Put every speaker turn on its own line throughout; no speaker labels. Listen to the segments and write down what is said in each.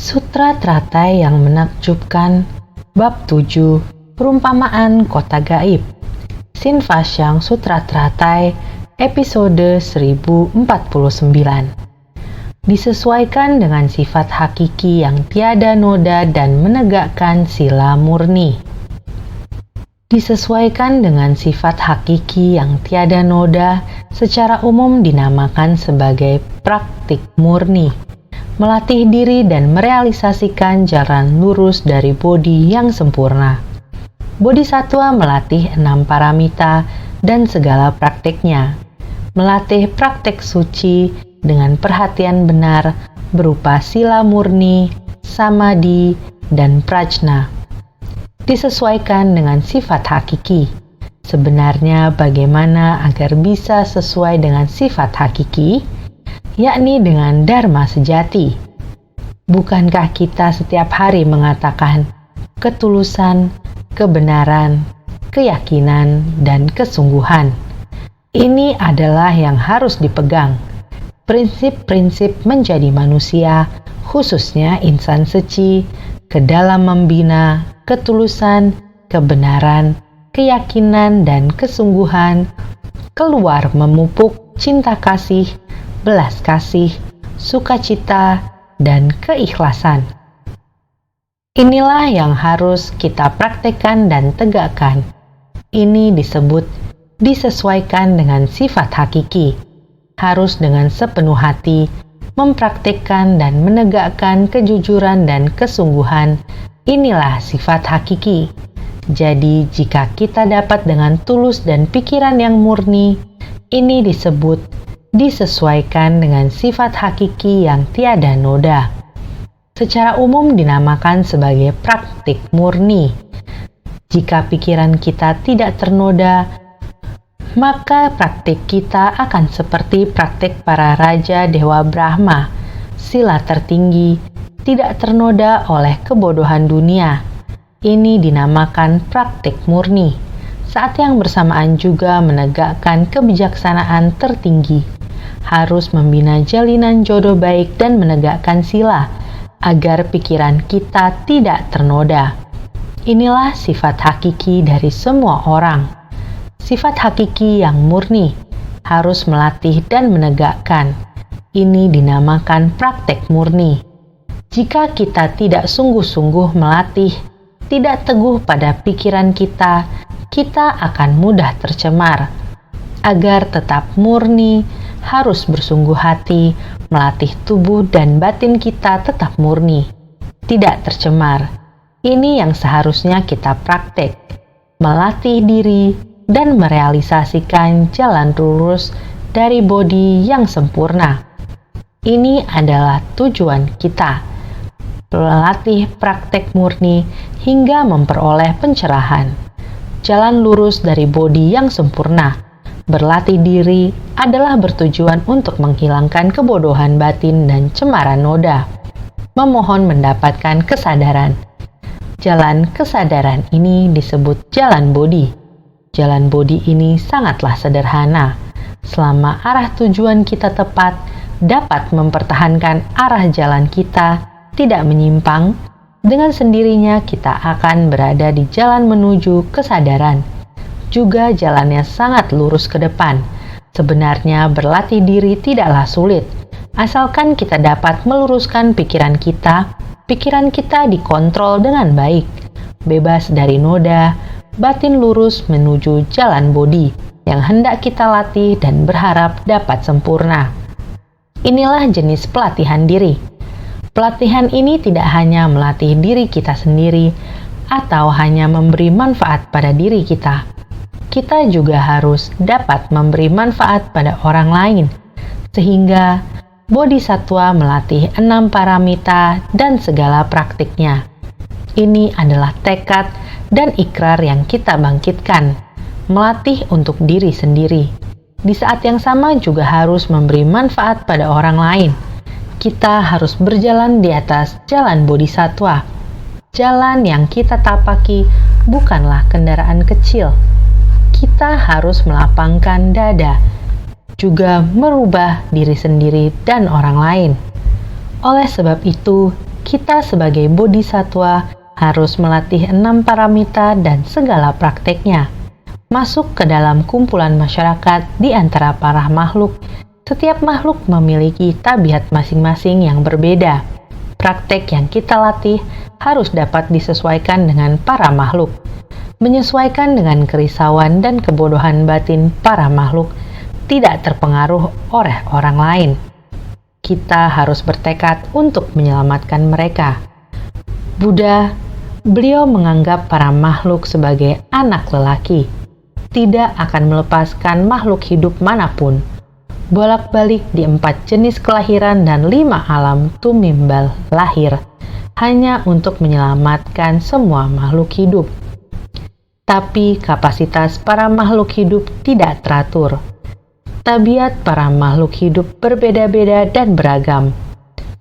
Sutra Teratai yang Menakjubkan, Bab 7, Perumpamaan Kota Gaib, Sinvasyang Sutra Teratai, episode 1049. Disesuaikan dengan sifat hakiki yang tiada noda dan menegakkan sila murni. Disesuaikan dengan sifat hakiki yang tiada noda secara umum dinamakan sebagai praktik murni. Melatih diri dan merealisasikan jalan lurus dari bodi yang sempurna. Bodhisattva melatih 6 paramita dan segala praktiknya. Melatih praktik suci dengan perhatian benar berupa sila murni, samadhi, dan prajna. Disesuaikan dengan sifat hakiki. Sebenarnya bagaimana agar bisa sesuai dengan sifat hakiki? Yakni dengan dharma sejati. Bukankah kita setiap hari mengatakan ketulusan, kebenaran, keyakinan, dan kesungguhan? Ini adalah yang harus dipegang. Prinsip-prinsip menjadi manusia, khususnya insan suci, ke dalam membina ketulusan, kebenaran, keyakinan, dan kesungguhan, keluar memupuk cinta kasih, belas kasih, sukacita, dan keikhlasan. Inilah yang harus kita praktekkan dan tegakkan. Ini disebut disesuaikan dengan sifat hakiki. Harus dengan sepenuh hati mempraktikkan dan menegakkan kejujuran dan kesungguhan. Inilah sifat hakiki. Jadi, jika kita dapat dengan tulus dan pikiran yang murni, ini disebut disesuaikan dengan sifat hakiki yang tiada noda. Secara umum dinamakan sebagai praktik murni. Jika pikiran kita tidak ternoda, maka praktik kita akan seperti praktik para raja Dewa Brahma, sila tertinggi, tidak ternoda oleh kebodohan dunia. Ini dinamakan praktik murni. Saat yang bersamaan juga menegakkan kebijaksanaan tertinggi. Harus membina jalinan jodoh baik dan menegakkan sila, agar pikiran kita tidak ternoda. Inilah sifat hakiki dari semua orang. Sifat hakiki yang murni, harus melatih dan menegakkan. Ini dinamakan praktek murni. Jika kita tidak sungguh-sungguh melatih, tidak teguh pada pikiran kita akan mudah tercemar. Agar tetap murni, harus bersungguh hati, melatih tubuh dan batin kita tetap murni, tidak tercemar. Ini yang seharusnya kita praktek, melatih diri dan merealisasikan jalan lurus dari bodi yang sempurna. Ini adalah tujuan kita, melatih praktek murni hingga memperoleh pencerahan. Jalan lurus dari bodi yang sempurna. Berlatih diri adalah bertujuan untuk menghilangkan kebodohan batin dan cemaran noda. Memohon mendapatkan kesadaran. Jalan kesadaran ini disebut jalan bodi. Jalan bodi ini sangatlah sederhana. Selama arah tujuan kita tepat, dapat mempertahankan arah jalan kita, tidak menyimpang, dengan sendirinya kita akan berada di jalan menuju kesadaran. Juga jalannya sangat lurus ke depan. Sebenarnya berlatih diri tidaklah sulit, asalkan kita dapat meluruskan pikiran kita dikontrol dengan baik, bebas dari noda, batin lurus menuju jalan bodi yang hendak kita latih dan berharap dapat sempurna. Inilah jenis pelatihan diri. Pelatihan ini tidak hanya melatih diri kita sendiri atau hanya memberi manfaat pada diri kita. Kita juga harus dapat memberi manfaat pada orang lain, sehingga Bodhisattva melatih 6 paramita dan segala praktiknya. Ini adalah tekad dan ikrar yang kita bangkitkan, melatih untuk diri sendiri. Di saat yang sama juga harus memberi manfaat pada orang lain. Kita harus berjalan di atas jalan Bodhisattva. Jalan yang kita tapaki bukanlah kendaraan kecil. Kita harus melapangkan dada, juga merubah diri sendiri dan orang lain. Oleh sebab itu, kita sebagai bodhisatwa harus melatih 6 paramita dan segala prakteknya. Masuk ke dalam kumpulan masyarakat di antara para makhluk. Setiap makhluk memiliki tabiat masing-masing yang berbeda. Praktek yang kita latih harus dapat disesuaikan dengan para makhluk. Menyesuaikan dengan kerisauan dan kebodohan batin para makhluk, tidak terpengaruh oleh orang lain. Kita harus bertekad untuk menyelamatkan mereka. Buddha, beliau menganggap para makhluk sebagai anak lelaki, tidak akan melepaskan makhluk hidup manapun. Bolak-balik di 4 jenis kelahiran dan 5 alam tumimbal lahir, hanya untuk menyelamatkan semua makhluk hidup. Tapi kapasitas para makhluk hidup tidak teratur. Tabiat para makhluk hidup berbeda-beda dan beragam.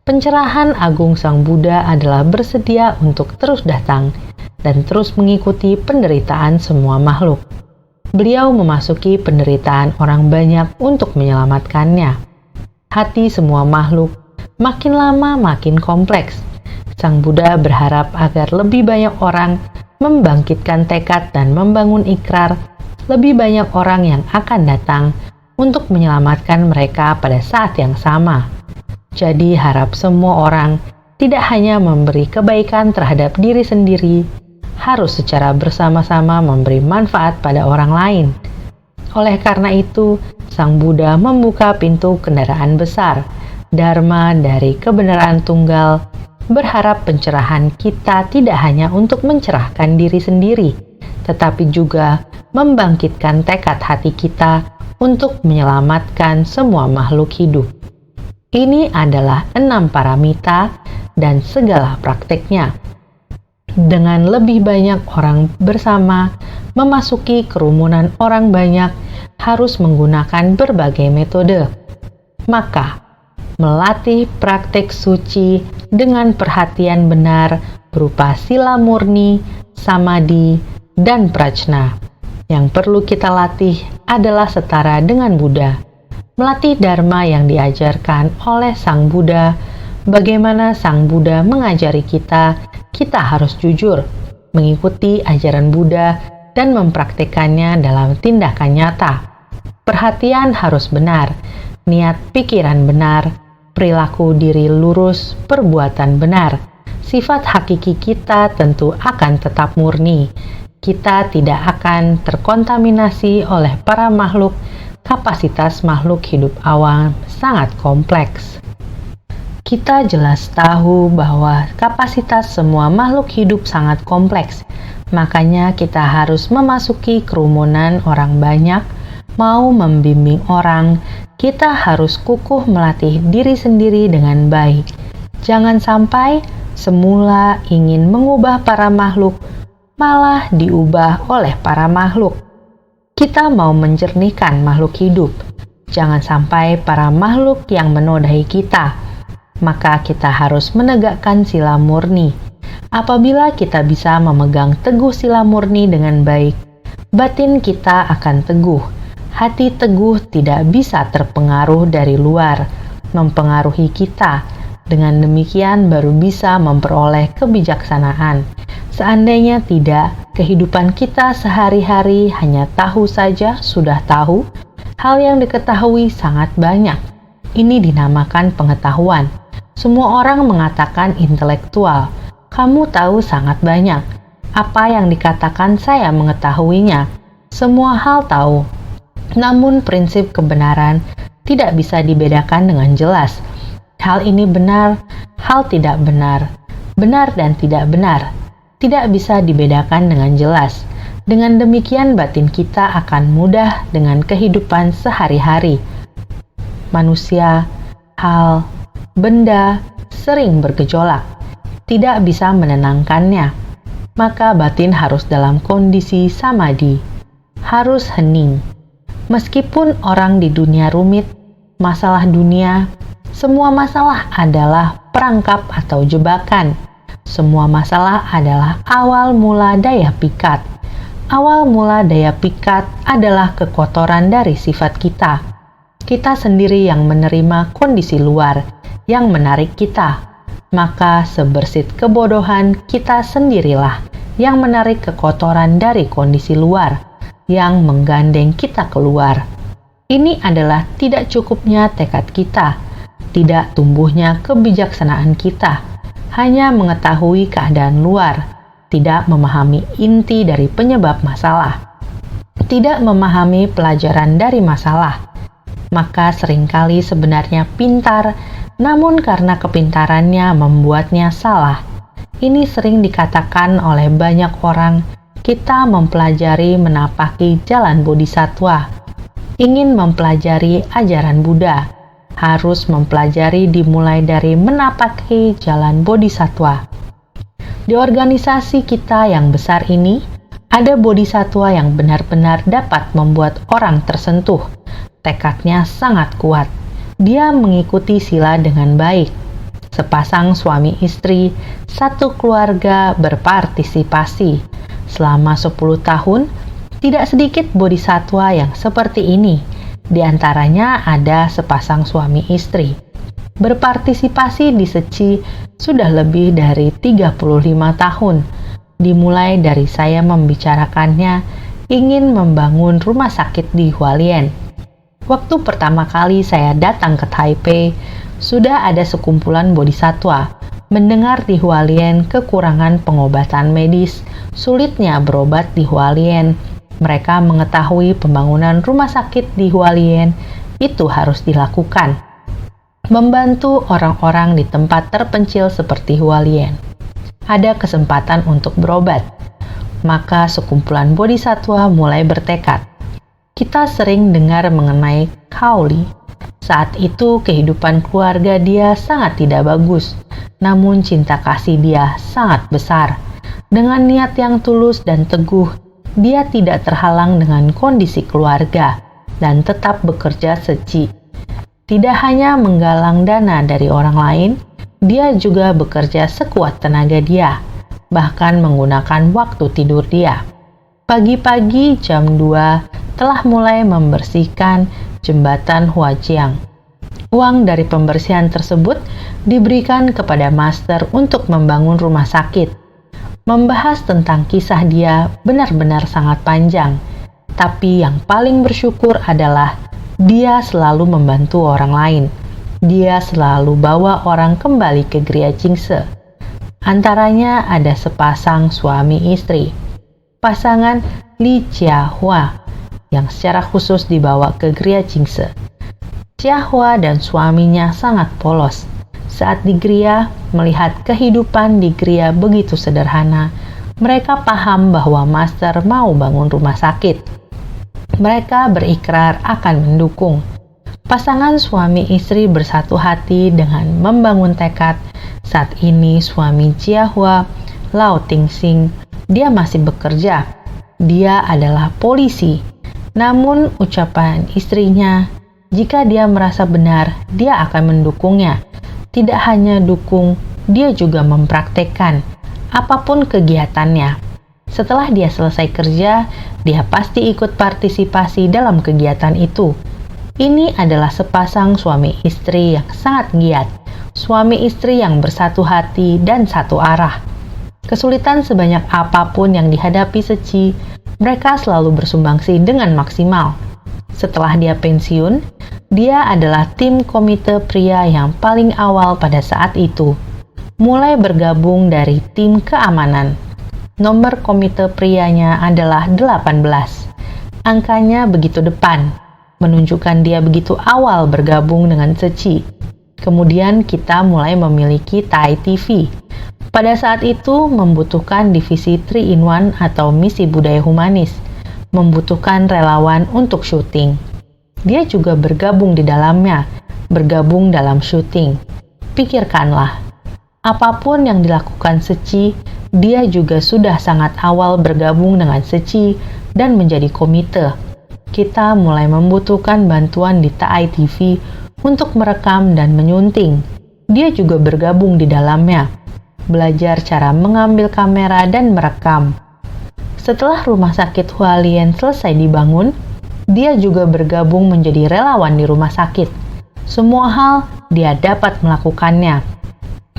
Pencerahan agung Sang Buddha adalah bersedia untuk terus datang dan terus mengikuti penderitaan semua makhluk. Beliau memasuki penderitaan orang banyak untuk menyelamatkannya. Hati semua makhluk makin lama makin kompleks. Sang Buddha berharap agar lebih banyak orang membangkitkan tekad dan membangun ikrar, lebih banyak orang yang akan datang untuk menyelamatkan mereka pada saat yang sama. Jadi harap semua orang tidak hanya memberi kebaikan terhadap diri sendiri, harus secara bersama-sama memberi manfaat pada orang lain. Oleh karena itu, Sang Buddha membuka pintu kendaraan besar, Dharma dari kebenaran tunggal, berharap pencerahan kita tidak hanya untuk mencerahkan diri sendiri, tetapi juga membangkitkan tekad hati kita untuk menyelamatkan semua makhluk hidup. Ini adalah 6 paramita dan segala prakteknya. Dengan lebih banyak orang bersama, memasuki kerumunan orang banyak harus menggunakan berbagai metode. Maka, melatih praktek suci dengan perhatian benar berupa sila murni, samadhi, dan prajna. Yang perlu kita latih adalah setara dengan Buddha. Melatih Dharma yang diajarkan oleh Sang Buddha. Bagaimana Sang Buddha mengajari kita harus jujur, mengikuti ajaran Buddha dan mempraktikkannya dalam tindakan nyata. Perhatian harus benar, niat pikiran benar, perilaku diri lurus, perbuatan benar. Sifat hakiki kita tentu akan tetap murni. Kita tidak akan terkontaminasi oleh para makhluk. Kapasitas makhluk hidup awam sangat kompleks. Kita jelas tahu bahwa kapasitas semua makhluk hidup sangat kompleks. Makanya kita harus memasuki kerumunan orang banyak, mau membimbing orang, kita harus kukuh melatih diri sendiri dengan baik. Jangan sampai semula ingin mengubah para makhluk, malah diubah oleh para makhluk. Kita mau menjernihkan makhluk hidup. Jangan sampai para makhluk yang menodai kita. Maka kita harus menegakkan sila murni. Apabila kita bisa memegang teguh sila murni dengan baik, batin kita akan teguh. Hati teguh tidak bisa terpengaruh dari luar, mempengaruhi kita. Dengan demikian baru bisa memperoleh kebijaksanaan. Seandainya tidak, kehidupan kita sehari-hari hanya tahu saja sudah tahu, hal yang diketahui sangat banyak. Ini dinamakan pengetahuan. Semua orang mengatakan intelektual. Kamu tahu sangat banyak. Apa yang dikatakan saya mengetahuinya. Semua hal tahu. Namun prinsip kebenaran tidak bisa dibedakan dengan jelas. Hal ini benar, hal tidak benar. Benar dan tidak benar. Tidak bisa dibedakan dengan jelas. Dengan demikian batin kita akan mudah dengan kehidupan sehari-hari. Manusia, hal, benda sering bergejolak. Tidak bisa menenangkannya. Maka batin harus dalam kondisi samadhi. Harus hening. Meskipun orang di dunia rumit, masalah dunia, semua masalah adalah perangkap atau jebakan. Semua masalah adalah awal mula daya pikat. Awal mula daya pikat adalah kekotoran dari sifat kita. Kita sendiri yang menerima kondisi luar, yang menarik kita. maka sebersit kebodohan kita sendirilah yang menarik kekotoran dari kondisi luar, yang menggandeng kita keluar. Ini adalah tidak cukupnya tekad kita, tidak tumbuhnya kebijaksanaan kita, hanya mengetahui keadaan luar, tidak memahami inti dari penyebab masalah, tidak memahami pelajaran dari masalah. Maka seringkali sebenarnya pintar, namun karena kepintarannya membuatnya salah. Ini sering dikatakan oleh banyak orang, kita mempelajari menapaki jalan bodhisattva, ingin mempelajari ajaran Buddha, harus mempelajari dimulai dari menapaki jalan bodhisattva. Di organisasi kita yang besar ini, ada bodhisattva yang benar-benar dapat membuat orang tersentuh. Tekadnya sangat kuat. Dia mengikuti sila dengan baik. Sepasang suami istri, satu keluarga berpartisipasi. Selama 10 tahun, tidak sedikit bodhisattva yang seperti ini. Di antaranya ada sepasang suami istri. Berpartisipasi di Seci sudah lebih dari 35 tahun. Dimulai dari saya membicarakannya, ingin membangun rumah sakit di Hualien. Waktu pertama kali saya datang ke Taipei, sudah ada sekumpulan bodhisattva mendengar di Hualien kekurangan pengobatan medis, sulitnya berobat di Hualien. Mereka mengetahui pembangunan rumah sakit di Hualien itu harus dilakukan. Membantu orang-orang di tempat terpencil seperti Hualien. Ada kesempatan untuk berobat. Maka sekumpulan bodhisattva mulai bertekad. Kita sering dengar mengenai Kaoli. Saat itu kehidupan keluarga dia sangat tidak bagus, namun cinta kasih dia sangat besar. Dengan niat yang tulus dan teguh, dia tidak terhalang dengan kondisi keluarga dan tetap bekerja Seci. Tidak hanya menggalang dana dari orang lain, dia juga bekerja sekuat tenaga dia, bahkan menggunakan waktu tidur dia. Pagi-pagi jam 2 telah mulai membersihkan jembatan Huajiang. Uang dari pembersihan tersebut diberikan kepada master untuk membangun rumah sakit. Membahas tentang kisah dia benar-benar sangat panjang, tapi yang paling bersyukur adalah dia selalu membantu orang lain. Dia selalu bawa orang kembali ke Gria Jingse. Antaranya ada sepasang suami istri, pasangan Li Jiahua, yang secara khusus dibawa ke Gria Jingse. Jiahua dan suaminya sangat polos. Saat di Gria, melihat kehidupan di Gria begitu sederhana, mereka paham bahwa master mau bangun rumah sakit. Mereka berikrar akan mendukung. Pasangan suami istri bersatu hati dengan membangun tekad. Saat ini suami Jiahua, Lao Tingxing, dia masih bekerja. Dia adalah polisi. Namun ucapan istrinya, jika dia merasa benar, dia akan mendukungnya. Tidak hanya dukung, dia juga mempraktekkan apapun kegiatannya. Setelah dia selesai kerja, dia pasti ikut partisipasi dalam kegiatan itu. Ini adalah sepasang suami istri yang sangat giat, suami istri yang bersatu hati dan satu arah. Kesulitan sebanyak apapun yang dihadapi Seci, mereka selalu bersumbangsi dengan maksimal. Setelah dia pensiun, dia adalah tim komite pria yang paling awal pada saat itu. Mulai bergabung dari tim keamanan. Nomor komite prianya adalah 18. Angkanya begitu depan, menunjukkan dia begitu awal bergabung dengan Seci. Kemudian kita mulai memiliki Thai TV. Pada saat itu membutuhkan divisi 3-in-1 atau misi budaya humanis, membutuhkan relawan untuk syuting. Dia juga bergabung di dalamnya, bergabung dalam syuting. Pikirkanlah, apapun yang dilakukan Seci, dia juga sudah sangat awal bergabung dengan Seci dan menjadi komite. Kita mulai membutuhkan bantuan di Thai TV untuk merekam dan menyunting. Dia juga bergabung di dalamnya, belajar cara mengambil kamera dan merekam. Setelah rumah sakit Hualien selesai dibangun, dia juga bergabung menjadi relawan di rumah sakit. Semua hal dia dapat melakukannya.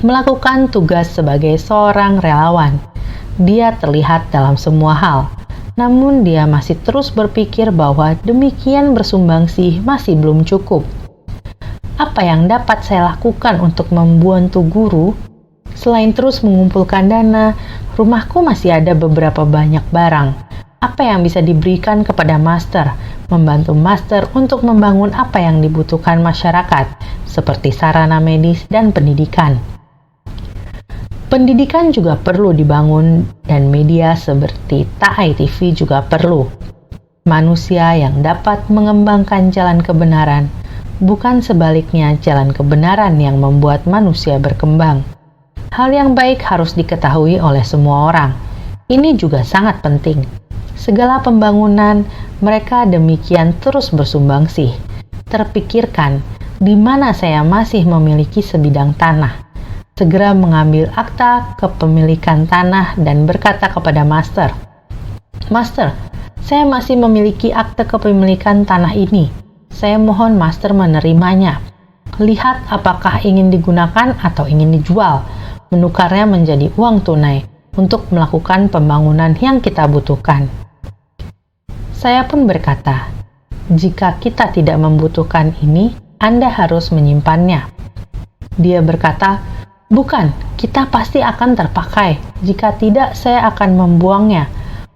melakukan tugas sebagai seorang relawan. Dia terlihat dalam semua hal, namun dia masih terus berpikir bahwa demikian bersumbangsih masih belum cukup. Apa yang dapat saya lakukan untuk membantu guru? Selain terus mengumpulkan dana, rumahku masih ada beberapa banyak barang. Apa yang bisa diberikan kepada master? Membantu master untuk membangun apa yang dibutuhkan masyarakat, seperti sarana medis dan pendidikan. Pendidikan juga perlu dibangun dan media seperti TAI TV juga perlu. Manusia yang dapat mengembangkan jalan kebenaran, bukan sebaliknya jalan kebenaran yang membuat manusia berkembang. Hal yang baik harus diketahui oleh semua orang. Ini juga sangat penting. Segala pembangunan, mereka demikian terus bersumbangsih. Terpikirkan, di mana saya masih memiliki sebidang tanah. Segera mengambil akta kepemilikan tanah dan berkata kepada master, "Master, saya masih memiliki akta kepemilikan tanah ini. Saya mohon master menerimanya. Lihat apakah ingin digunakan atau ingin dijual. Menukarnya menjadi uang tunai untuk melakukan pembangunan yang kita butuhkan." Saya pun berkata, "Jika kita tidak membutuhkan ini, Anda harus menyimpannya." Dia berkata, "Bukan, kita pasti akan terpakai. Jika tidak, saya akan membuangnya.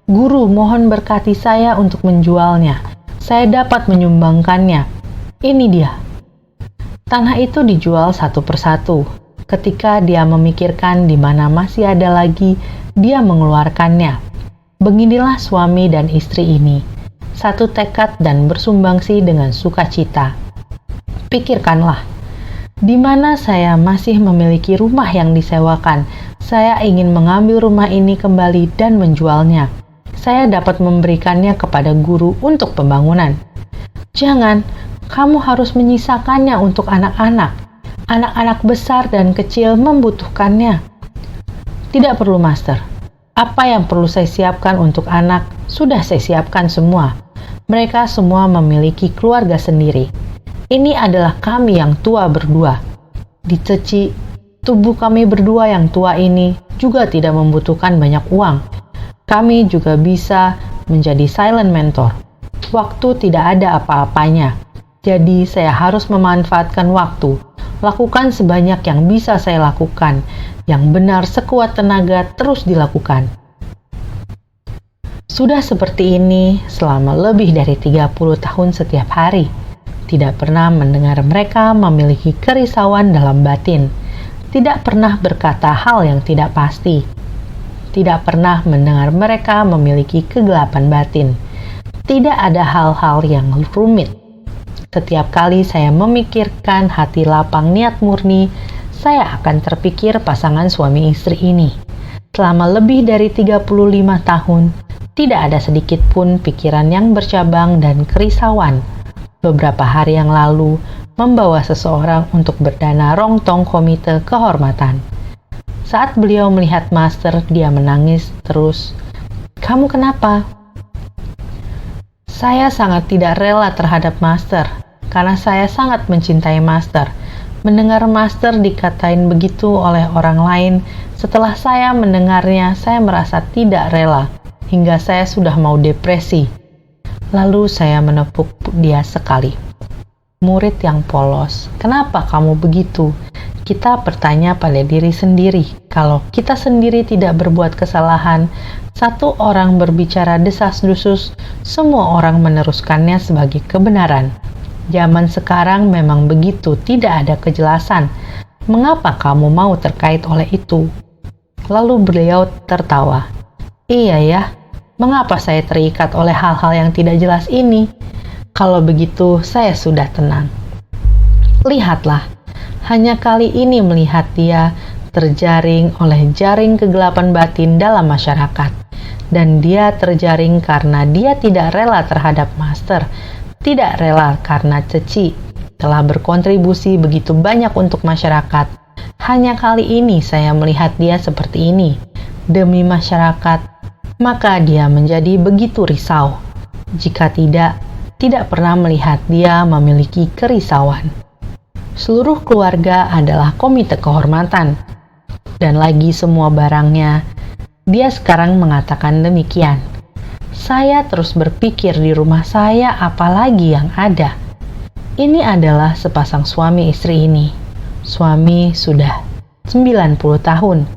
Guru, mohon berkati saya untuk menjualnya. Saya dapat menyumbangkannya. Ini dia." Tanah itu dijual satu persatu. Ketika dia memikirkan di mana masih ada lagi, dia mengeluarkannya. Beginilah suami dan istri ini, satu tekad dan bersumbangsih dengan sukacita. Pikirkanlah, di mana saya masih memiliki rumah yang disewakan. Saya ingin mengambil rumah ini kembali dan menjualnya. Saya dapat memberikannya kepada guru untuk pembangunan. Jangan, kamu harus menyisakannya untuk anak-anak. Anak-anak besar dan kecil membutuhkannya. Tidak perlu, master. Apa yang perlu saya siapkan untuk anak, sudah saya siapkan semua. Mereka semua memiliki keluarga sendiri. Ini adalah kami yang tua berdua. Diceci, tubuh kami berdua yang tua ini juga tidak membutuhkan banyak uang. Kami juga bisa menjadi silent mentor. Waktu tidak ada apa-apanya. Jadi saya harus memanfaatkan waktu. Lakukan sebanyak yang bisa saya lakukan. Yang benar sekuat tenaga terus dilakukan. Sudah seperti ini selama lebih dari 30 tahun setiap hari. Tidak pernah mendengar mereka memiliki kerisauan dalam batin. Tidak pernah berkata hal yang tidak pasti. Tidak pernah mendengar mereka memiliki kegelapan batin. Tidak ada hal-hal yang rumit. Setiap kali saya memikirkan hati lapang niat murni, saya akan terpikir pasangan suami istri ini. Selama lebih dari 35 tahun, tidak ada sedikit pun pikiran yang bercabang dan kerisauan. Beberapa hari yang lalu, membawa seseorang untuk berdana rongtong komite kehormatan. Saat beliau melihat master, dia menangis terus. "Kamu kenapa?" "Saya sangat tidak rela terhadap master, karena saya sangat mencintai master. Mendengar master dikatain begitu oleh orang lain, setelah saya mendengarnya, saya merasa tidak rela, hingga saya sudah mau depresi." Lalu saya menepuk dia sekali. "Murid yang polos, kenapa kamu begitu?" Kita bertanya pada diri sendiri. Kalau kita sendiri tidak berbuat kesalahan, satu orang berbicara desas-desus, semua orang meneruskannya sebagai kebenaran. Zaman sekarang memang begitu, tidak ada kejelasan. Mengapa kamu mau terkait oleh itu? Lalu beliau tertawa. "Iya ya, mengapa saya terikat oleh hal-hal yang tidak jelas ini? Kalau begitu, saya sudah tenang." Lihatlah, hanya kali ini melihat dia terjaring oleh jaring kegelapan batin dalam masyarakat. Dan dia terjaring karena dia tidak rela terhadap master, tidak rela karena Ceci telah berkontribusi begitu banyak untuk masyarakat. Hanya kali ini saya melihat dia seperti ini. Demi masyarakat, maka dia menjadi begitu risau. Jika tidak pernah melihat dia memiliki kerisauan. Seluruh keluarga adalah komite kehormatan. dan lagi semua barangnya. Dia sekarang mengatakan demikian. Saya terus berpikir di rumah saya apalagi yang ada. Ini adalah sepasang suami istri ini. Suami sudah 90 tahun.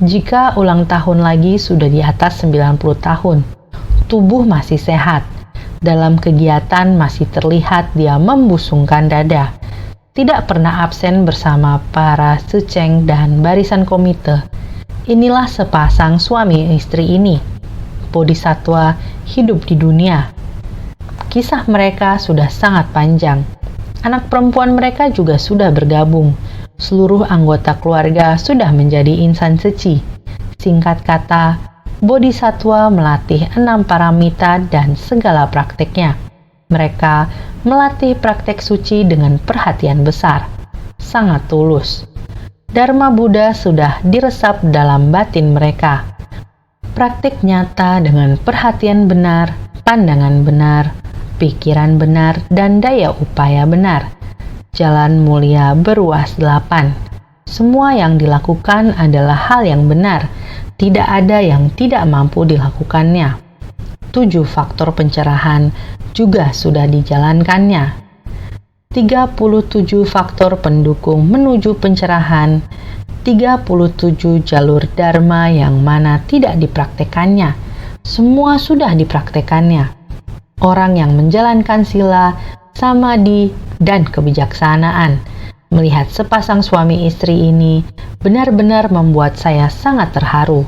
Jika ulang tahun lagi sudah di atas 90 tahun. Tubuh masih sehat. Dalam kegiatan masih terlihat dia membusungkan dada. Tidak pernah absen bersama para seceng dan barisan komite. Inilah sepasang suami istri ini. Bodhisatwa hidup di dunia. Kisah mereka sudah sangat panjang. Anak perempuan mereka juga sudah bergabung. Seluruh anggota keluarga sudah menjadi insan suci. Singkat kata, Bodhisatwa melatih 6 paramita dan segala prakteknya. Mereka melatih praktek suci dengan perhatian besar, sangat tulus. Dharma Buddha sudah diresap dalam batin mereka. Praktik nyata dengan perhatian benar, pandangan benar, pikiran benar, dan daya upaya benar. Jalan mulia beruas 8. Semua yang dilakukan adalah hal yang benar. Tidak ada yang tidak mampu dilakukannya. 7 faktor pencerahan juga sudah dijalankannya. 37 faktor pendukung menuju pencerahan, 37 jalur dharma yang mana tidak dipraktekannya. Semua sudah dipraktekannya. Orang yang menjalankan sila, samadhi, dan kebijaksanaan. Melihat sepasang suami istri ini benar-benar membuat saya sangat terharu.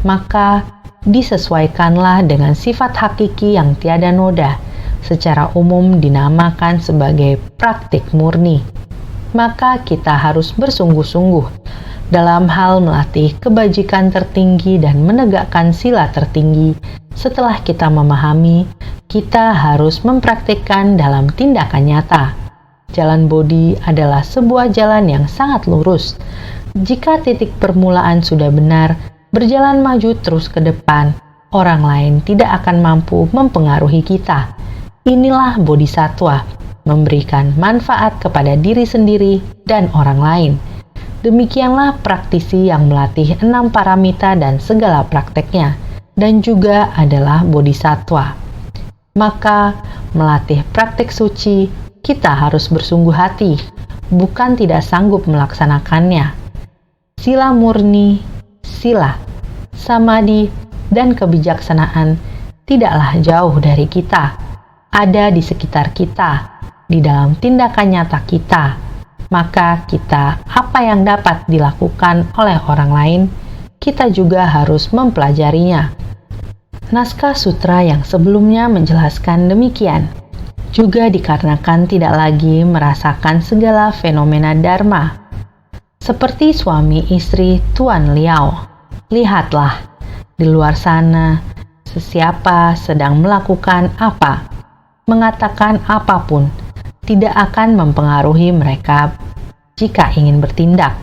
Maka disesuaikanlah dengan sifat hakiki yang tiada noda, secara umum dinamakan sebagai praktik murni. Maka kita harus bersungguh-sungguh dalam hal melatih kebajikan tertinggi dan menegakkan sila tertinggi. Setelah kita memahami, kita harus mempraktikkan dalam tindakan nyata. Jalan Bodhi adalah sebuah jalan yang sangat lurus. Jika titik permulaan sudah benar, berjalan maju terus ke depan, orang lain tidak akan mampu mempengaruhi kita. Inilah Bodhisatwa, memberikan manfaat kepada diri sendiri dan orang lain. Demikianlah praktisi yang melatih 6 paramita dan segala prakteknya, dan juga adalah Bodhisatwa. Maka, melatih praktek suci, kita harus bersungguh hati, bukan tidak sanggup melaksanakannya. Sila murni, sila, samadhi, dan kebijaksanaan tidaklah jauh dari kita. Ada di sekitar kita, di dalam tindakan nyata kita. Maka kita, apa yang dapat dilakukan oleh orang lain, kita juga harus mempelajarinya. Naskah sutra yang sebelumnya menjelaskan demikian. Juga dikarenakan tidak lagi merasakan segala fenomena dharma. Seperti suami istri Tuan Liao. Lihatlah, di luar sana, sesiapa sedang melakukan apa, mengatakan apapun, tidak akan mempengaruhi mereka jika ingin bertindak.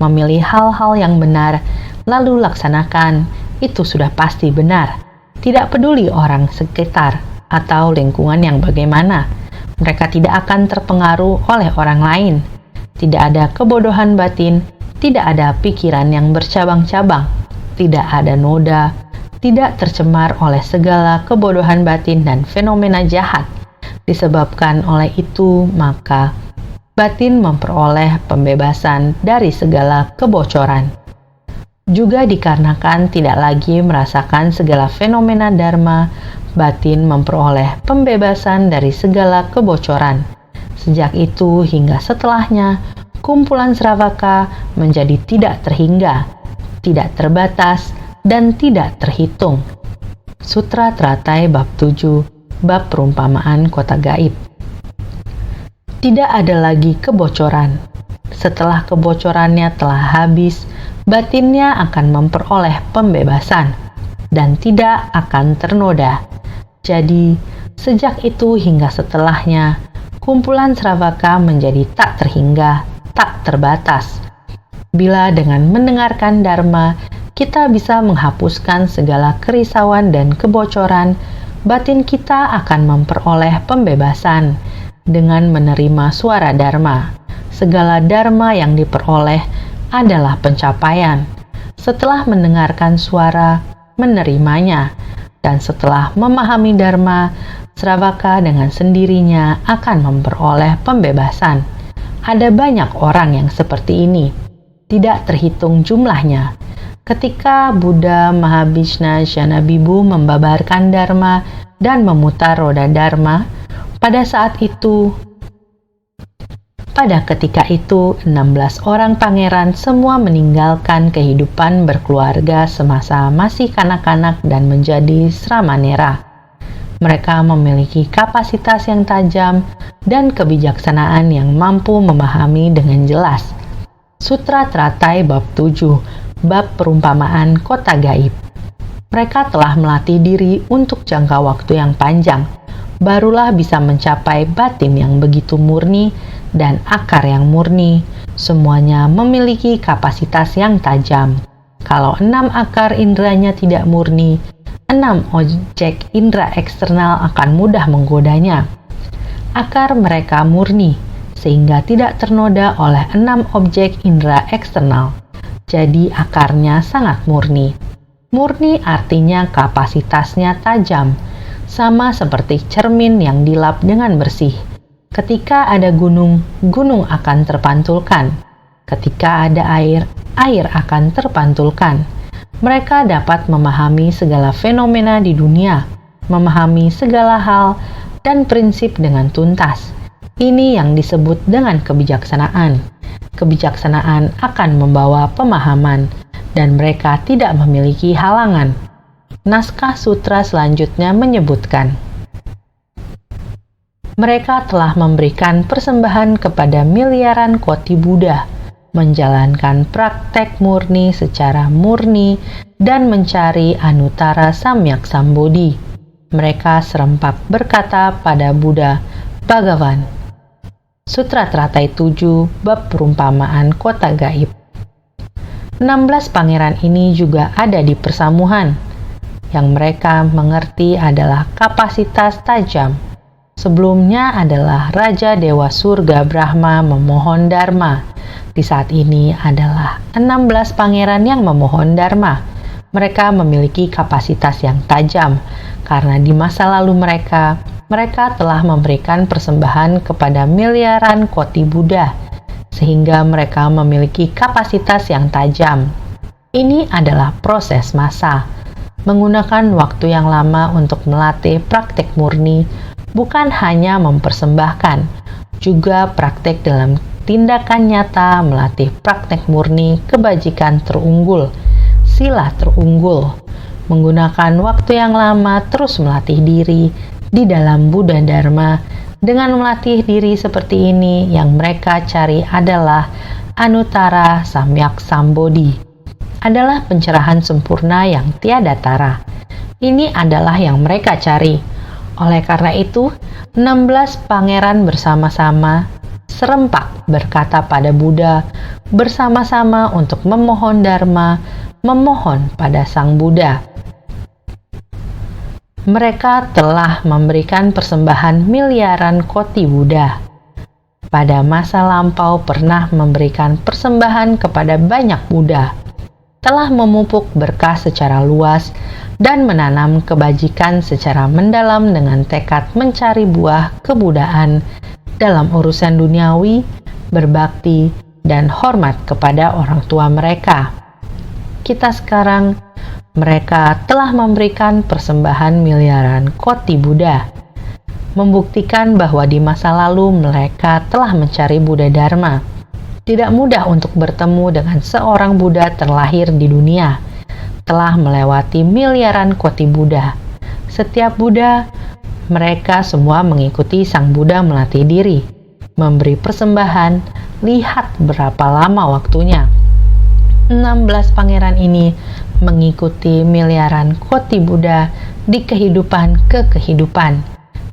Memilih hal-hal yang benar, lalu laksanakan, itu sudah pasti benar. Tidak peduli orang sekitar atau lingkungan yang bagaimana, mereka tidak akan terpengaruh oleh orang lain. Tidak ada kebodohan batin, tidak ada pikiran yang bercabang-cabang, tidak ada noda, tidak tercemar oleh segala kebodohan batin dan fenomena jahat. Disebabkan oleh itu, maka batin memperoleh pembebasan dari segala kebocoran. Juga dikarenakan tidak lagi merasakan segala fenomena dharma, batin memperoleh pembebasan dari segala kebocoran. Sejak itu hingga setelahnya, kumpulan Sravaka menjadi tidak terhingga, tidak terbatas, dan tidak terhitung. Sutra Teratai Bab 7, Bab Perumpamaan Kota Gaib. Tidak ada lagi kebocoran. Setelah kebocorannya telah habis, batinnya akan memperoleh pembebasan dan tidak akan ternoda. Jadi, sejak itu hingga setelahnya, kumpulan Sravaka menjadi tak terhingga, tak terbatas. Bila dengan mendengarkan Dharma, kita bisa menghapuskan segala kerisauan dan kebocoran, batin kita akan memperoleh pembebasan dengan menerima suara Dharma. Segala Dharma yang diperoleh adalah pencapaian. Setelah mendengarkan suara, menerimanya, dan setelah memahami Dharma, Sravaka dengan sendirinya akan memperoleh pembebasan. Ada banyak orang yang seperti ini, tidak terhitung jumlahnya. Ketika Buddha Mahabhishna Shanabibu membabarkan Dharma dan memutar roda Dharma, pada ketika itu 16 orang pangeran semua meninggalkan kehidupan berkeluarga semasa masih kanak-kanak dan menjadi sramanera. Mereka memiliki kapasitas yang tajam dan kebijaksanaan yang mampu memahami dengan jelas. Sutra Teratai Bab 7, Bab Perumpamaan Kota Gaib. Mereka telah melatih diri untuk jangka waktu yang panjang, barulah bisa mencapai batin yang begitu murni dan akar yang murni. Semuanya memiliki kapasitas yang tajam. Kalau 6 akar indranya tidak murni, 6 objek indera eksternal akan mudah menggodanya. Akar mereka murni, sehingga tidak ternoda oleh 6 objek indera eksternal. Jadi akarnya sangat murni. Murni artinya kapasitasnya tajam, sama seperti cermin yang dilap dengan bersih. Ketika ada gunung, gunung akan terpantulkan. Ketika ada air, air akan terpantulkan. Mereka dapat memahami segala fenomena di dunia, memahami segala hal dan prinsip dengan tuntas. Ini yang disebut dengan kebijaksanaan. Kebijaksanaan akan membawa pemahaman, dan mereka tidak memiliki halangan. Naskah sutra selanjutnya menyebutkan, mereka telah memberikan persembahan kepada miliaran koti Buddha, menjalankan praktek murni secara murni, dan mencari Anuttara Samyak Sambodhi. Mereka serempak berkata pada Buddha, Bhagavan. Sutra Teratai 7, Bab Perumpamaan Kota Gaib. 16 pangeran ini juga ada di persamuhan. Yang mereka mengerti adalah kapasitas tajam. Sebelumnya adalah Raja Dewa Surga Brahma memohon Dharma. Di saat ini adalah 16 pangeran yang memohon Dharma. Mereka memiliki kapasitas yang tajam, karena di masa lalu mereka telah memberikan persembahan kepada miliaran koti Buddha, sehingga mereka memiliki kapasitas yang tajam. Ini adalah proses masa, menggunakan waktu yang lama untuk melatih praktek murni, bukan hanya mempersembahkan, juga praktek dalam tindakan nyata melatih praktek murni kebajikan terunggul, sila terunggul, menggunakan waktu yang lama terus melatih diri di dalam Buddha Dharma. Dengan melatih diri seperti ini, yang mereka cari adalah Anuttara Samyak Sambodhi, adalah pencerahan sempurna yang tiada tara. Ini adalah yang mereka cari. Oleh karena itu, 16 pangeran bersama-sama serempak berkata pada Buddha, bersama-sama untuk memohon Dharma, memohon pada Sang Buddha. Mereka telah memberikan persembahan miliaran koti Buddha. Pada masa lampau pernah memberikan persembahan kepada banyak Buddha, telah memupuk berkah secara luas, dan menanam kebajikan secara mendalam dengan tekad mencari buah kebudaan dalam urusan duniawi, berbakti, dan hormat kepada orang tua mereka. Kita sekarang, mereka telah memberikan persembahan miliaran koti Buddha, membuktikan bahwa di masa lalu mereka telah mencari Buddha Dharma. Tidak mudah untuk bertemu dengan seorang Buddha terlahir di dunia, telah melewati miliaran koti Buddha. Setiap Buddha, mereka semua mengikuti Sang Buddha melatih diri, memberi persembahan, lihat berapa lama waktunya. 16 pangeran ini mengikuti miliaran koti Buddha di kehidupan ke kehidupan.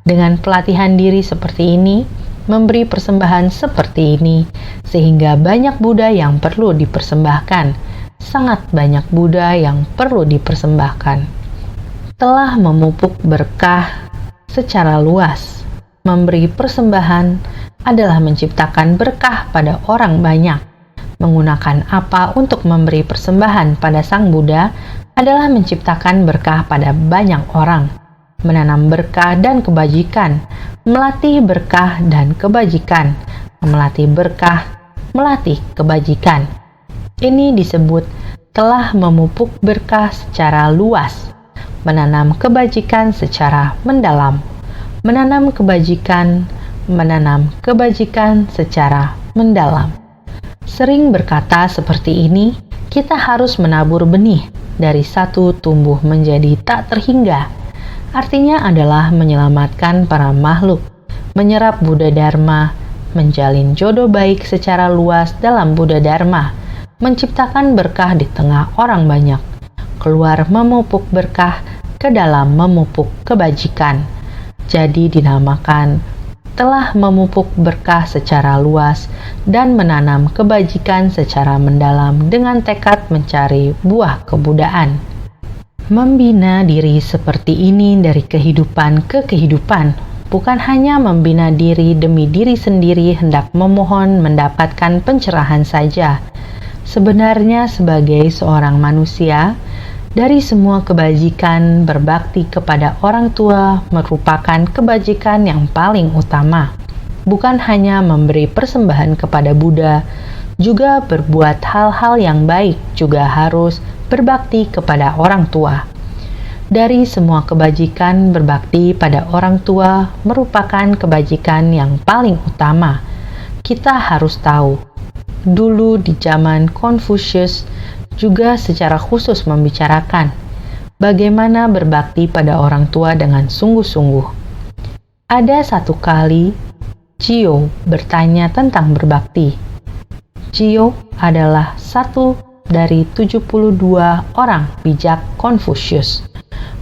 Dengan pelatihan diri seperti ini, memberi persembahan seperti ini, sehingga banyak Buddha yang perlu dipersembahkan. Sangat banyak Buddha yang perlu dipersembahkan. Telah memupuk berkah secara luas. Memberi persembahan adalah menciptakan berkah pada orang banyak. Menggunakan apa untuk memberi persembahan pada Sang Buddha adalah menciptakan berkah pada banyak orang, menanam berkah dan kebajikan, melatih berkah dan kebajikan, melatih berkah, melatih kebajikan. Ini disebut telah memupuk berkah secara luas, menanam kebajikan secara mendalam, menanam kebajikan secara mendalam. Sering berkata seperti ini, kita harus menabur benih dari satu tumbuh menjadi tak terhingga. Artinya adalah menyelamatkan para makhluk, menyerap Buddha Dharma, menjalin jodoh baik secara luas dalam Buddha Dharma, menciptakan berkah di tengah orang banyak, keluar memupuk berkah ke dalam memupuk kebajikan. Jadi dinamakan telah memupuk berkah secara luas dan menanam kebajikan secara mendalam dengan tekad mencari buah kebudaan. Membina diri seperti ini dari kehidupan ke kehidupan, bukan hanya membina diri demi diri sendiri hendak memohon mendapatkan pencerahan saja. Sebenarnya sebagai seorang manusia, dari semua kebajikan, berbakti kepada orang tua merupakan kebajikan yang paling utama. Bukan hanya memberi persembahan kepada Buddha, juga berbuat hal-hal yang baik, juga harus berbakti kepada orang tua. Dari semua kebajikan, berbakti pada orang tua merupakan kebajikan yang paling utama. Kita harus tahu, dulu di zaman Confucius juga secara khusus membicarakan bagaimana berbakti pada orang tua dengan sungguh-sungguh. Ada satu kali, Gio bertanya tentang berbakti. Gio adalah satu dari 72 orang bijak Confucius.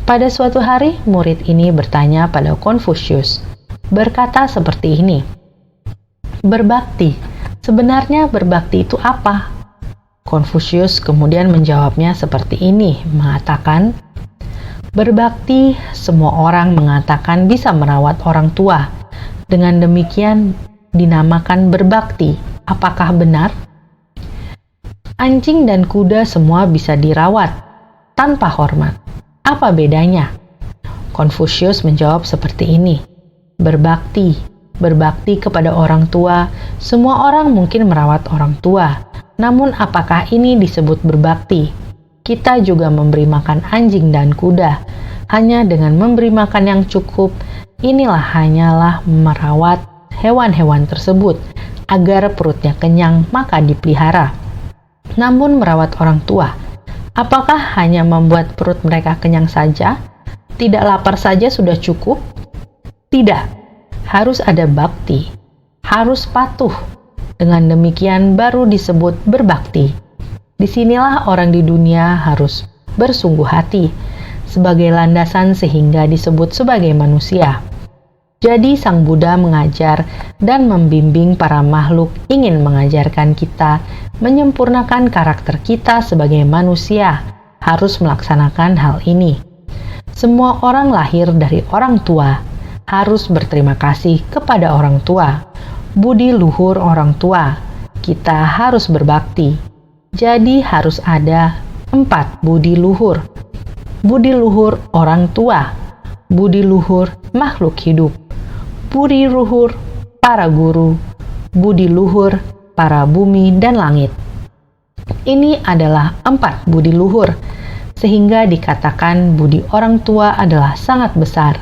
Pada suatu hari, murid ini bertanya pada Confucius, berkata seperti ini, "Berbakti, sebenarnya berbakti itu apa?" Confucius kemudian menjawabnya seperti ini, mengatakan, "Berbakti, semua orang mengatakan bisa merawat orang tua. Dengan demikian dinamakan berbakti. Apakah benar? Anjing dan kuda semua bisa dirawat tanpa hormat. Apa bedanya?" Confucius menjawab seperti ini, Berbakti kepada orang tua, semua orang mungkin merawat orang tua. Namun apakah ini disebut berbakti? Kita juga memberi makan anjing dan kuda. Hanya dengan memberi makan yang cukup, inilah hanyalah merawat hewan-hewan tersebut agar perutnya kenyang maka dipelihara. Namun merawat orang tua, apakah hanya membuat perut mereka kenyang saja? Tidak lapar saja sudah cukup? Tidak, harus ada bakti, harus patuh. Dengan demikian baru disebut berbakti. Disinilah orang di dunia harus bersungguh hati sebagai landasan sehingga disebut sebagai manusia. Jadi Sang Buddha mengajar dan membimbing para makhluk ingin mengajarkan kita menyempurnakan karakter kita sebagai manusia harus melaksanakan hal ini. Semua orang lahir dari orang tua harus berterima kasih kepada orang tua. Budi luhur orang tua, kita harus berbakti. Jadi harus ada 4 budi luhur. Budi luhur orang tua, budi luhur makhluk hidup, budi luhur para guru, budi luhur para bumi dan langit. Ini adalah 4 budi luhur, sehingga dikatakan budi orang tua adalah sangat besar.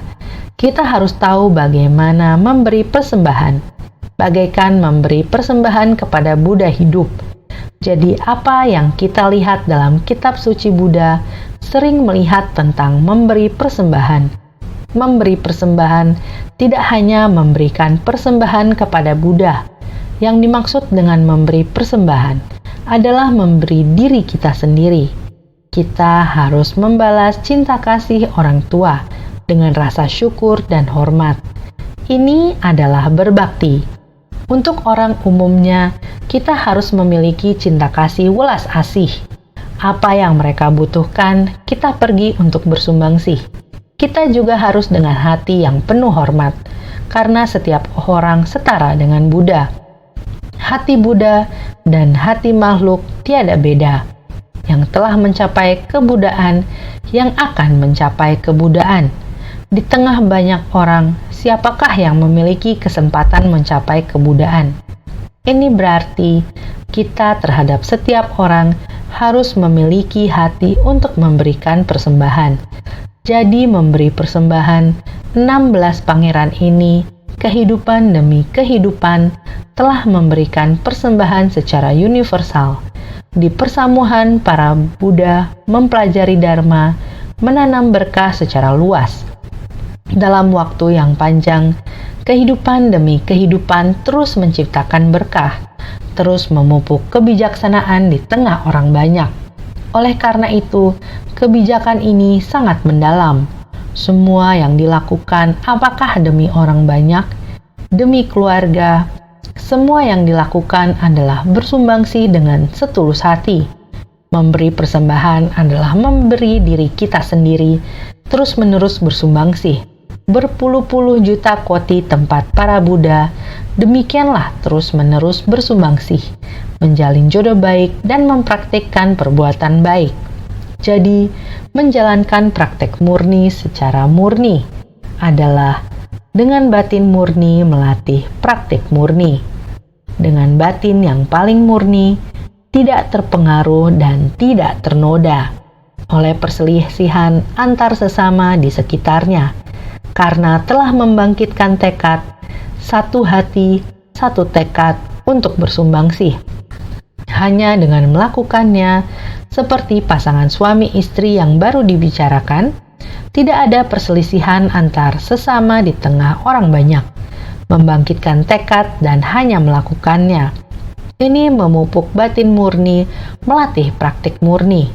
Kita harus tahu bagaimana memberi persembahan. Bagaikan memberi persembahan kepada Buddha hidup. Jadi apa yang kita lihat dalam kitab suci Buddha sering melihat tentang memberi persembahan. Memberi persembahan tidak hanya memberikan persembahan kepada Buddha. Yang dimaksud dengan memberi persembahan adalah memberi diri kita sendiri. Kita harus membalas cinta kasih orang tua dengan rasa syukur dan hormat. Ini adalah berbakti. Untuk orang umumnya, kita harus memiliki cinta kasih welas asih. Apa yang mereka butuhkan, kita pergi untuk bersumbangsi. Kita juga harus dengan hati yang penuh hormat, karena setiap orang setara dengan Buddha. Hati Buddha dan hati makhluk tiada beda, yang telah mencapai kebudaan, yang akan mencapai kebudaan. Di tengah banyak orang, siapakah yang memiliki kesempatan mencapai kebudaan? Ini berarti kita terhadap setiap orang harus memiliki hati untuk memberikan persembahan. Jadi memberi persembahan 16 pangeran ini, kehidupan demi kehidupan, telah memberikan persembahan secara universal. Di persamuhan para Buddha mempelajari Dharma, menanam berkah secara luas. Dalam waktu yang panjang, kehidupan demi kehidupan terus menciptakan berkah, terus memupuk kebijaksanaan di tengah orang banyak. Oleh karena itu, kebijakan ini sangat mendalam. Semua yang dilakukan apakah demi orang banyak, demi keluarga, semua yang dilakukan adalah bersumbangsi dengan setulus hati. Memberi persembahan adalah memberi diri kita sendiri, terus-menerus bersumbangsi. Berpuluh-puluh juta koti tempat para Buddha, demikianlah terus-menerus bersumbangsi, menjalin jodoh baik dan mempraktikkan perbuatan baik. Jadi, menjalankan praktek murni secara murni adalah dengan batin murni melatih praktik murni. Dengan batin yang paling murni, tidak terpengaruh dan tidak ternoda oleh perselisihan antar sesama di sekitarnya, karena telah membangkitkan tekad, satu hati, satu tekad untuk bersumbangsi. Hanya dengan melakukannya, seperti pasangan suami istri yang baru dibicarakan, tidak ada perselisihan antar sesama di tengah orang banyak. Membangkitkan tekad dan hanya melakukannya. Ini memupuk batin murni, melatih praktik murni.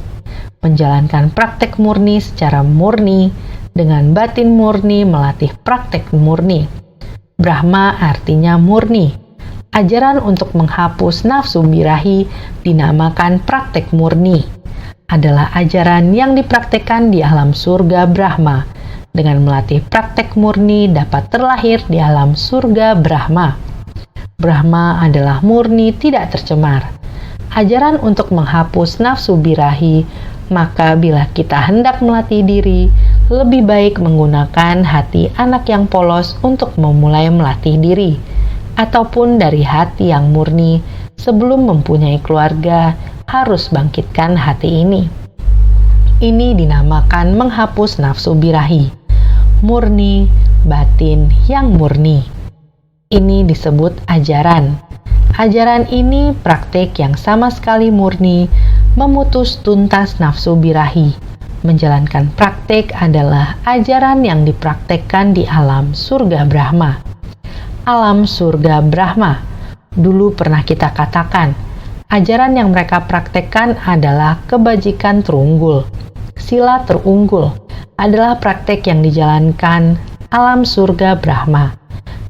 Menjalankan praktek murni secara murni, dengan batin murni melatih praktek murni. Brahma artinya murni. Ajaran untuk menghapus nafsu birahi dinamakan praktek murni. Adalah ajaran yang dipraktekkan di alam surga Brahma. Dengan melatih praktek murni dapat terlahir di alam surga Brahma. Brahma adalah murni tidak tercemar. Ajaran untuk menghapus nafsu birahi, maka bila kita hendak melatih diri, lebih baik menggunakan hati anak yang polos untuk memulai melatih diri, ataupun dari hati yang murni sebelum mempunyai keluarga harus bangkitkan hati ini. Ini dinamakan menghapus nafsu birahi. Murni, batin yang murni. Ini disebut ajaran. Ajaran ini praktik yang sama sekali murni, memutus tuntas nafsu birahi. Menjalankan praktik adalah ajaran yang dipraktekkan di alam surga Brahma. Alam surga Brahma. Dulu pernah kita katakan, ajaran yang mereka praktekkan adalah kebajikan terunggul. Sila terunggul adalah praktek yang dijalankan alam surga Brahma.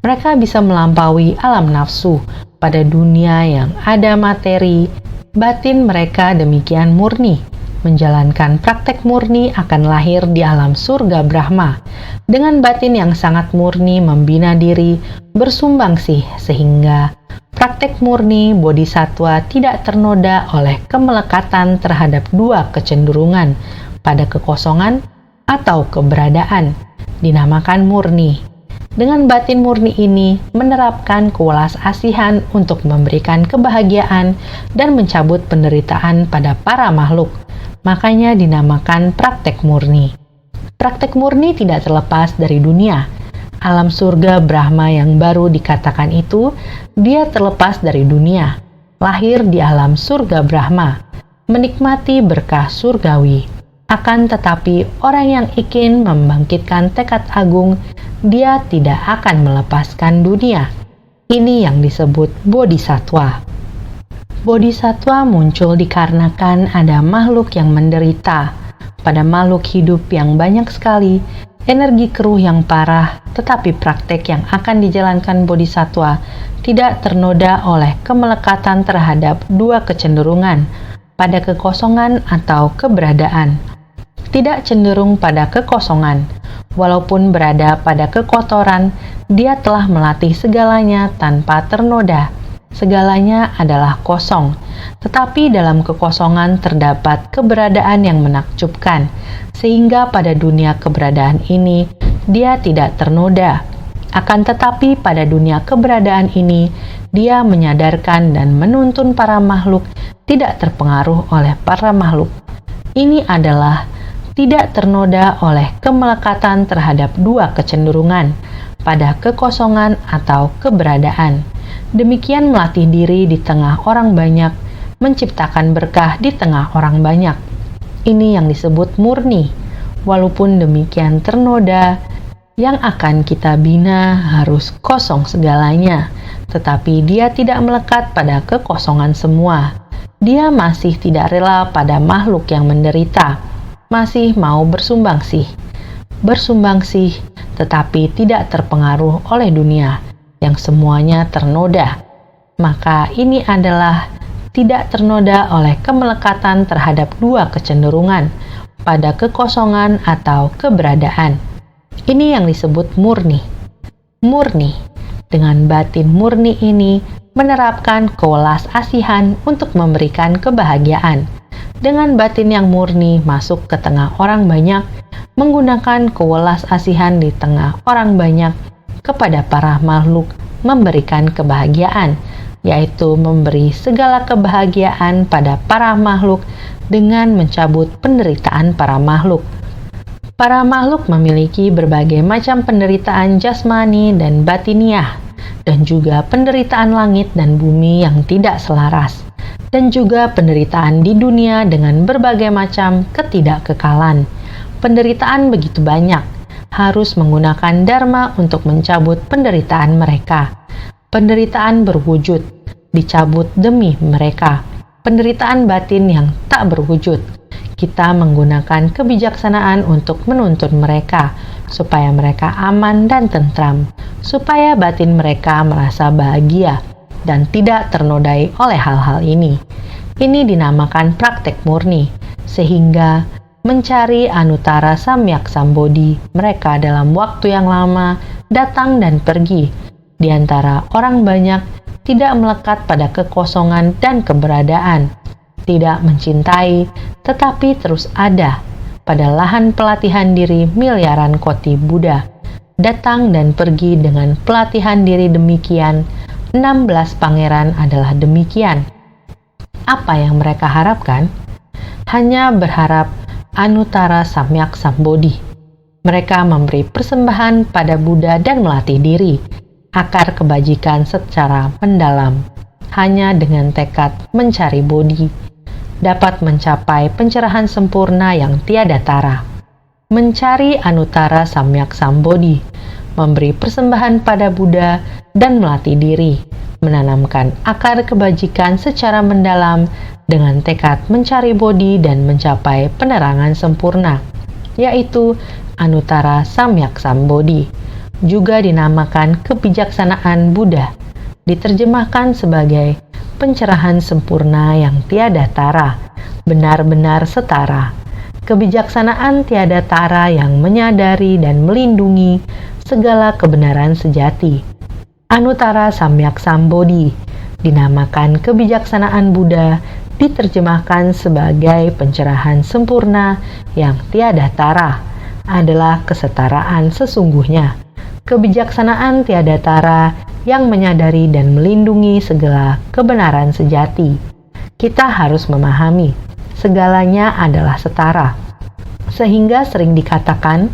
Mereka bisa melampaui alam nafsu pada dunia yang ada materi. Batin mereka demikian murni. Menjalankan praktek murni akan lahir di alam surga Brahma. Dengan batin yang sangat murni membina diri, bersumbangsi sehingga praktek murni bodhisattva tidak ternoda oleh kemelekatan terhadap dua kecenderungan pada kekosongan atau keberadaan, dinamakan murni. Dengan batin murni ini menerapkan kewelas asihan untuk memberikan kebahagiaan dan mencabut penderitaan pada para makhluk. Makanya dinamakan praktek murni. Praktek murni tidak terlepas dari dunia. Alam surga Brahma yang baru dikatakan itu, dia terlepas dari dunia. Lahir di alam surga Brahma, menikmati berkah surgawi. Akan tetapi orang yang ingin membangkitkan tekad agung, dia tidak akan melepaskan dunia. Ini yang disebut bodhisattva. Bodhisattva muncul dikarenakan ada makhluk yang menderita. Pada makhluk hidup yang banyak sekali, energi keruh yang parah, tetapi praktek yang akan dijalankan bodhisattva tidak ternoda oleh kemelekatan terhadap dua kecenderungan, pada kekosongan atau keberadaan. Tidak cenderung pada kekosongan, walaupun berada pada kekotoran, dia telah melatih segalanya tanpa ternoda. Segalanya adalah kosong, tetapi dalam kekosongan terdapat keberadaan yang menakjubkan, sehingga pada dunia keberadaan ini dia tidak ternoda. Akan tetapi pada dunia keberadaan ini, dia menyadarkan dan menuntun para makhluk tidak terpengaruh oleh para makhluk. Ini adalah tidak ternoda oleh kemelekatan terhadap dua kecenderungan pada kekosongan atau keberadaan. Demikian melatih diri di tengah orang banyak, menciptakan berkah di tengah orang banyak. Ini yang disebut murni. Walaupun demikian ternoda, yang akan kita bina harus kosong segalanya, tetapi dia tidak melekat pada kekosongan semua. Dia masih tidak rela pada makhluk yang menderita, masih mau bersumbangsi, tetapi tidak terpengaruh oleh dunia yang semuanya ternoda. Maka ini adalah tidak ternoda oleh kemelekatan terhadap dua kecenderungan pada kekosongan atau keberadaan. Ini yang disebut murni. Murni, dengan batin murni ini menerapkan kewelas asihan untuk memberikan kebahagiaan. Dengan batin yang murni masuk ke tengah orang banyak, menggunakan kewelas asihan di tengah orang banyak kepada para makhluk memberikan kebahagiaan, yaitu memberi segala kebahagiaan pada para makhluk dengan mencabut penderitaan para makhluk. Para makhluk memiliki berbagai macam penderitaan jasmani dan batiniah, dan juga penderitaan langit dan bumi yang tidak selaras, dan juga penderitaan di dunia dengan berbagai macam ketidakkekalan. Penderitaan begitu banyak, harus menggunakan dharma untuk mencabut penderitaan mereka. Penderitaan berwujud, dicabut demi mereka. Penderitaan batin yang tak berwujud, kita menggunakan kebijaksanaan untuk menuntun mereka, supaya mereka aman dan tentram, supaya batin mereka merasa bahagia dan tidak ternodai oleh hal-hal ini. Ini dinamakan praktek murni, sehingga mencari Anuttara Samyak Sambodhi mereka dalam waktu yang lama datang dan pergi di antara orang banyak, tidak melekat pada kekosongan dan keberadaan, tidak mencintai tetapi terus ada pada lahan pelatihan diri miliaran koti Buddha, datang dan pergi dengan pelatihan diri demikian. 16 pangeran adalah demikian. Apa yang mereka harapkan? Hanya berharap Anuttara Samyak Sambodhi. Mereka memberi persembahan pada Buddha dan melatih diri, akar kebajikan secara mendalam. Hanya dengan tekad mencari bodhi, dapat mencapai pencerahan sempurna yang tiada tara. Mencari Anuttara Samyak Sambodhi, memberi persembahan pada Buddha dan melatih diri, menanamkan akar kebajikan secara mendalam dengan tekad mencari bodhi dan mencapai penerangan sempurna, yaitu Anuttara Samyak Sambodhi. Juga dinamakan kebijaksanaan Buddha, diterjemahkan sebagai pencerahan sempurna yang tiada tara, benar-benar setara. Kebijaksanaan tiada tara yang menyadari dan melindungi segala kebenaran sejati. Anuttara Samyak Sambodhi dinamakan kebijaksanaan Buddha, diterjemahkan sebagai pencerahan sempurna yang tiada tara, adalah kesetaraan sesungguhnya. Kebijaksanaan tiada tara yang menyadari dan melindungi segala kebenaran sejati. Kita harus memahami segalanya adalah setara, sehingga sering dikatakan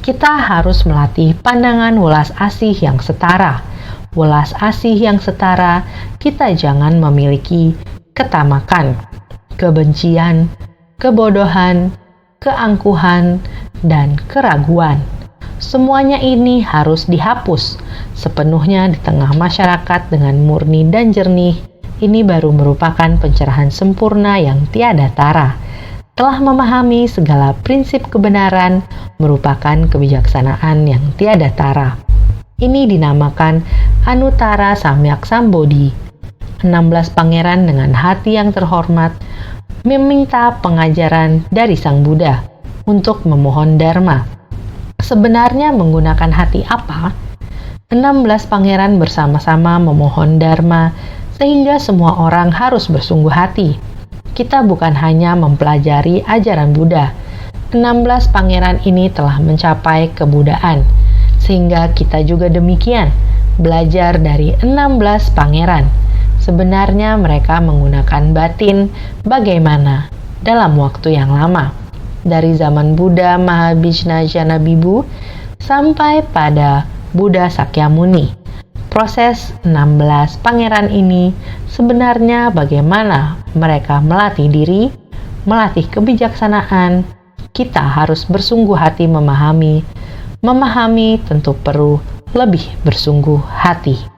kita harus melatih pandangan welas asih yang setara. Welas asih yang setara, kita jangan memiliki ketamakan, kebencian, kebodohan, keangkuhan, dan keraguan. Semuanya ini harus dihapus sepenuhnya di tengah masyarakat dengan murni dan jernih. Ini baru merupakan pencerahan sempurna yang tiada tara. Telah memahami segala prinsip kebenaran merupakan kebijaksanaan yang tiada tara. Ini dinamakan Anuttara Samyak Sambodhi. 16 pangeran dengan hati yang terhormat meminta pengajaran dari Sang Buddha untuk memohon dharma. Sebenarnya menggunakan hati apa? 16 pangeran bersama-sama memohon dharma sehingga semua orang harus bersungguh hati. Kita bukan hanya mempelajari ajaran Buddha. 16 pangeran ini telah mencapai kebudaan, sehingga kita juga demikian, belajar dari 16 pangeran. Sebenarnya mereka menggunakan batin bagaimana dalam waktu yang lama. Dari zaman Buddha Mahavijnana Bibu sampai pada Buddha Sakyamuni. Proses 16 pangeran ini sebenarnya bagaimana mereka melatih diri, melatih kebijaksanaan. Kita harus bersungguh hati memahami tentu perlu lebih bersungguh hati.